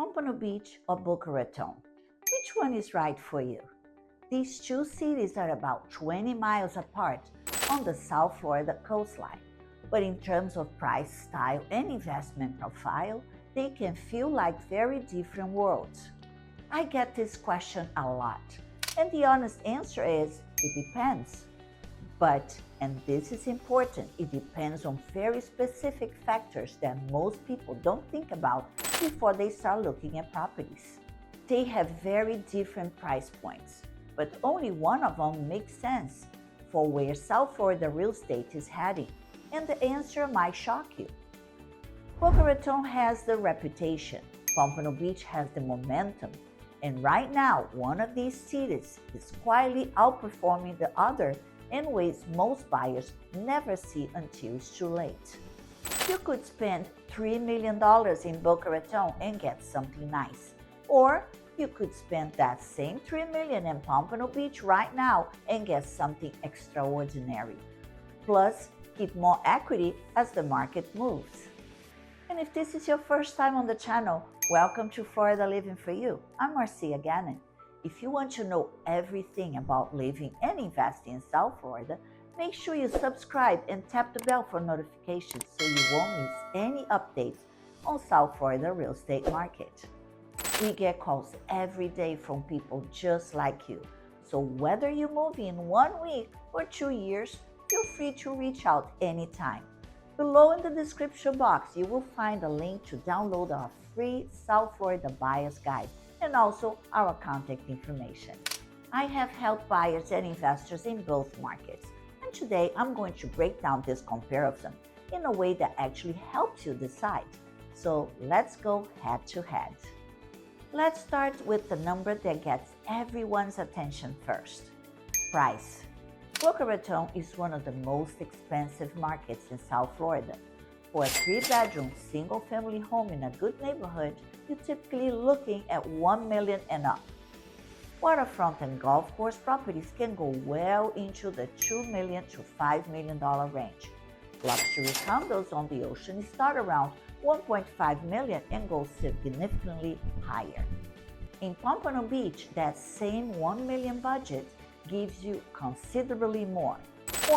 Pompano Beach or Boca Raton? Which one is right for you? These two cities are about 20 miles apart on the South Florida coastline, but in terms of price, style, and investment profile, they can feel like very different worlds. I get this question a lot, and the honest answer is it depends. But, and this is important, it depends on very specific factors that most people don't think about before they start looking at properties. They have very different price points, but only one of them makes sense for where South Florida real estate is heading, and the answer might shock you. Boca Raton has the reputation, Pompano Beach has the momentum, and right now one of these cities is quietly outperforming the other in ways most buyers never see until it's too late. You could spend $3 million in Boca Raton and get something nice. Or you could spend that same $3 million in Pompano Beach right now and get something extraordinary. Plus, keep more equity as the market moves. And if this is your first time on the channel, welcome to Florida Living for You. I'm Marcia Gannon. If you want to know everything about living and investing in South Florida, make sure you subscribe and tap the bell for notifications so you won't miss any updates on South Florida real estate market. We get calls every day from people just like you. So whether you move in 1 week or 2 years, feel free to reach out anytime. Below in the description box, you will find a link to download our free South Florida Buyer's Guide and also our contact information. I have helped buyers and investors in both markets, and today I'm going to break down this comparison in a way that actually helps you decide. So let's go head to head. Let's start with the number that gets everyone's attention first: price. Boca Raton is one of the most expensive markets in South Florida. For a 3-bedroom, single-family home in a good neighborhood, you're typically looking at $1 million and up. Waterfront and golf course properties can go well into the $2 million to $5 million range. Luxury condos on the ocean start around $1.5 million and go significantly higher. In Pompano Beach, that same $1 million budget gives you considerably more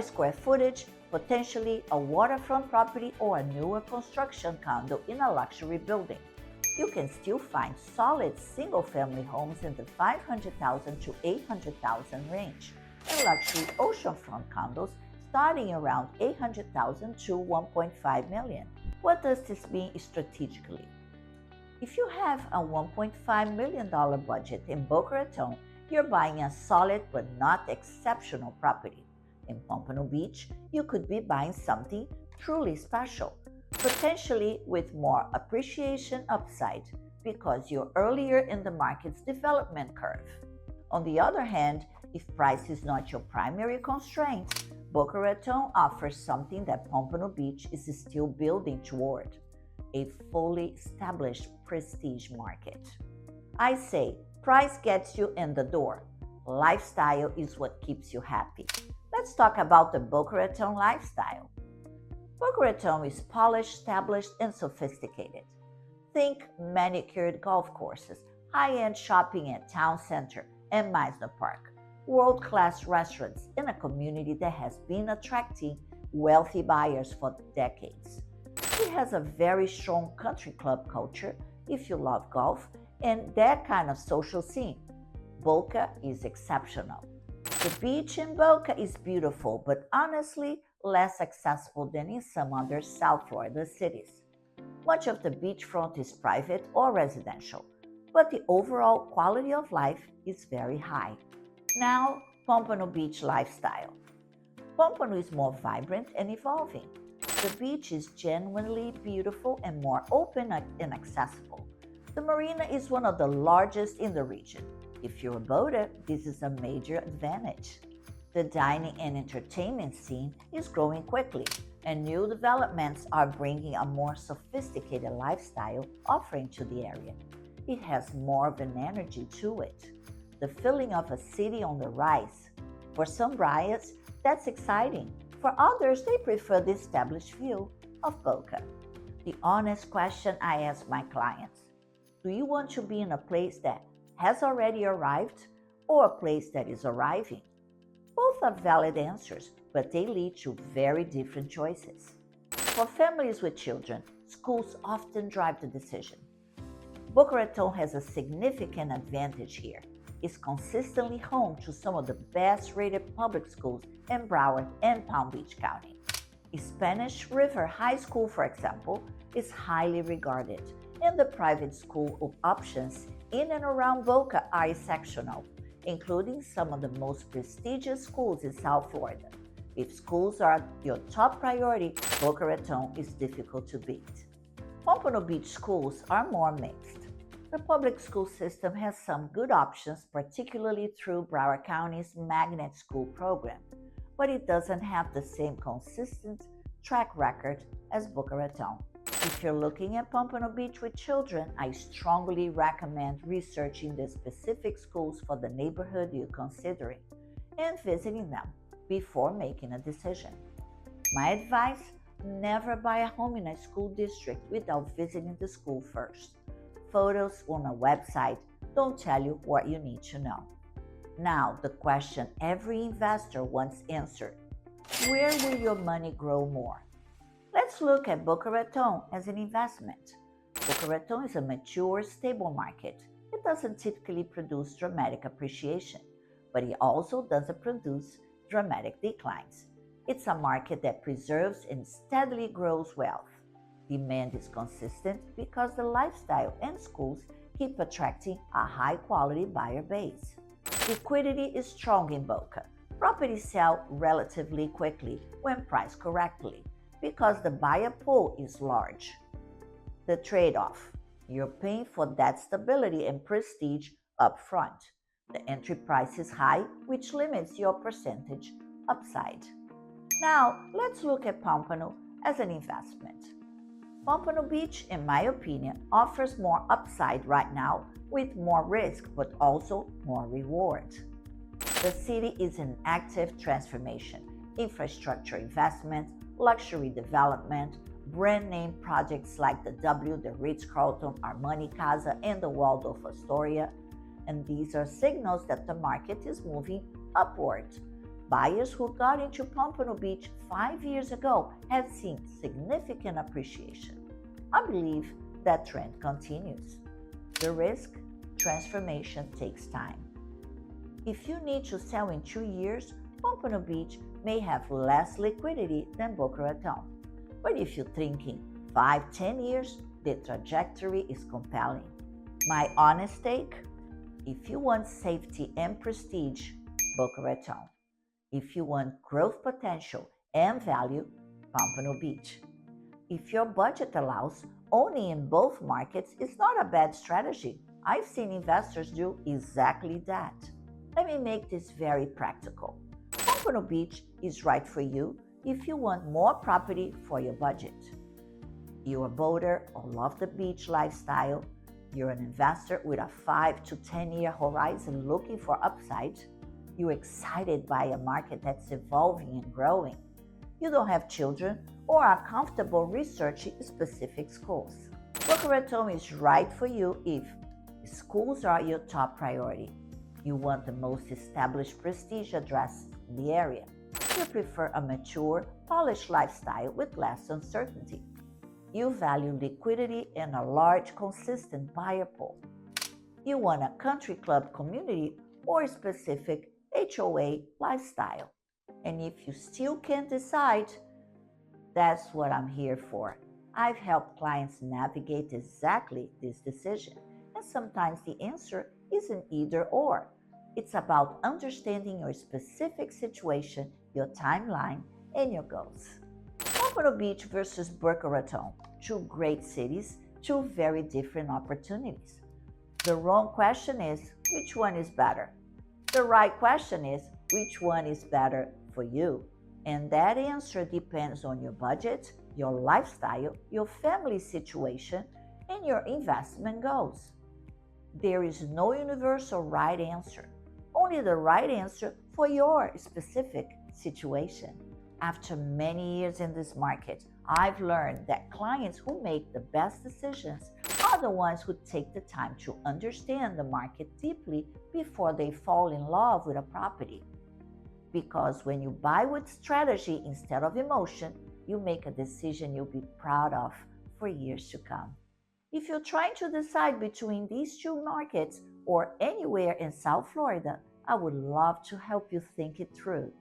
square footage, potentially a waterfront property or a newer construction condo in a luxury building. You can still find solid single-family homes in the $500,000 to $800,000 range, and luxury oceanfront condos starting around $800,000 to $1.5 million. What does this mean strategically? If you have a $1.5 million budget in Boca Raton, you're buying a solid but not exceptional property. In Pompano Beach, you could be buying something truly special, potentially with more appreciation upside because you're earlier in the market's development curve. On the other hand, if price is not your primary constraint, Boca Raton offers something that Pompano Beach is still building toward: a fully established prestige market. I say, price gets you in the door. Lifestyle is what keeps you happy. Let's talk about the Boca Raton lifestyle. Boca Raton is polished, established, and sophisticated. Think manicured golf courses, high-end shopping at Town Center and Meisner Park, world-class restaurants, and a community that has been attracting wealthy buyers for decades. It has a very strong country club culture if you love golf and that kind of social scene. Boca is exceptional. The beach in Boca is beautiful, but honestly less accessible than in some other South Florida cities. Much of the beachfront is private or residential, but the overall quality of life is very high. Now, Pompano Beach lifestyle. Pompano is more vibrant and evolving. The beach is genuinely beautiful and more open and accessible. The marina is one of the largest in the region. If you're a boater, this is a major advantage. The dining and entertainment scene is growing quickly, and new developments are bringing a more sophisticated lifestyle offering to the area. It has more of an energy to it, the feeling of a city on the rise. For some buyers, that's exciting. For others, they prefer the established view of Boca. The honest question I ask my clients: Do you want to be in a place that has already arrived or a place that is arriving? Both are valid answers, but they lead to very different choices. For families with children, schools often drive the decision. Boca Raton has a significant advantage here. It's consistently home to some of the best rated public schools in Broward and Palm Beach County. Spanish River High School, for example, is highly regarded, and the private school options in and around Boca are exceptional, including some of the most prestigious schools in South Florida. If schools are your top priority, Boca Raton is difficult to beat. Pompano Beach schools are more mixed. The public school system has some good options, particularly through Broward County's magnet school program, but it doesn't have the same consistent track record as Boca Raton. If you're looking at Pompano Beach with children, I strongly recommend researching the specific schools for the neighborhood you're considering and visiting them before making a decision. My advice: never buy a home in a school district without visiting the school first. Photos on a website don't tell you what you need to know. Now, the question every investor wants answered: where will your money grow more? Let's look at Boca Raton as an investment. Boca Raton is a mature, stable market. It doesn't typically produce dramatic appreciation, but it also doesn't produce dramatic declines. It's a market that preserves and steadily grows wealth. Demand is consistent because the lifestyle and schools keep attracting a high-quality buyer base. Liquidity is strong in Boca. Properties sell relatively quickly when priced correctly because the buyer pool is large. The trade-off: you're paying for that stability and prestige up front. The entry price is high, which limits your percentage upside. Now, let's look at Pompano as an investment. Pompano Beach, in my opinion, offers more upside right now with more risk, but also more reward. The city is in active transformation. Infrastructure investment, luxury development, brand name projects like the the Ritz-Carlton, Armani Casa, and the Waldorf Astoria. And these are signals that the market is moving upward. Buyers who got into Pompano Beach 5 years ago have seen significant appreciation. I believe that trend continues. The risk: transformation takes time. If you need to sell in 2 years, Pompano Beach may have less liquidity than Boca Raton. But if you're thinking 5-10 years, the trajectory is compelling. My honest take: if you want safety and prestige, Boca Raton. If you want growth potential and value, Pompano Beach. If your budget allows, owning in both markets is not a bad strategy. I've seen investors do exactly that. Let me make this very practical. Pompano Beach is right for you if you want more property for your budget. You're a boater or love the beach lifestyle. You're an investor with a 5 to 10 year horizon looking for upside. You're excited by a market that's evolving and growing. You don't have children or are comfortable researching specific schools. Boca Raton is right for you if schools are your top priority. You want the most established prestige address in the area. You prefer a mature, polished lifestyle with less uncertainty. You value liquidity and a large, consistent buyer pool. You want a country club community or a specific HOA lifestyle. And if you still can't decide, that's what I'm here for. I've helped clients navigate exactly this decision. And sometimes the answer isn't either or. It's about understanding your specific situation, your timeline, and your goals. Pompano Beach versus Boca Raton. Two great cities, two very different opportunities. The wrong question is, which one is better? The right question is, which one is better for you? And that answer depends on your budget, your lifestyle, your family situation, and your investment goals. There is no universal right answer, only the right answer for your specific situation. After many years in this market, I've learned that clients who make the best decisions are the ones who take the time to understand the market deeply before they fall in love with a property. Because when you buy with strategy instead of emotion, you make a decision you'll be proud of for years to come. If you're trying to decide between these two markets or anywhere in South Florida, I would love to help you think it through.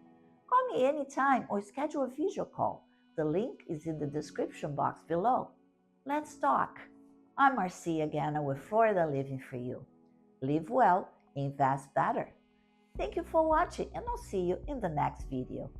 Call me anytime or schedule a video call. The link is in the description box below. Let's talk. I'm Marcia Gana with Florida Living for You. Live well, invest better. Thank you for watching, and I'll see you in the next video.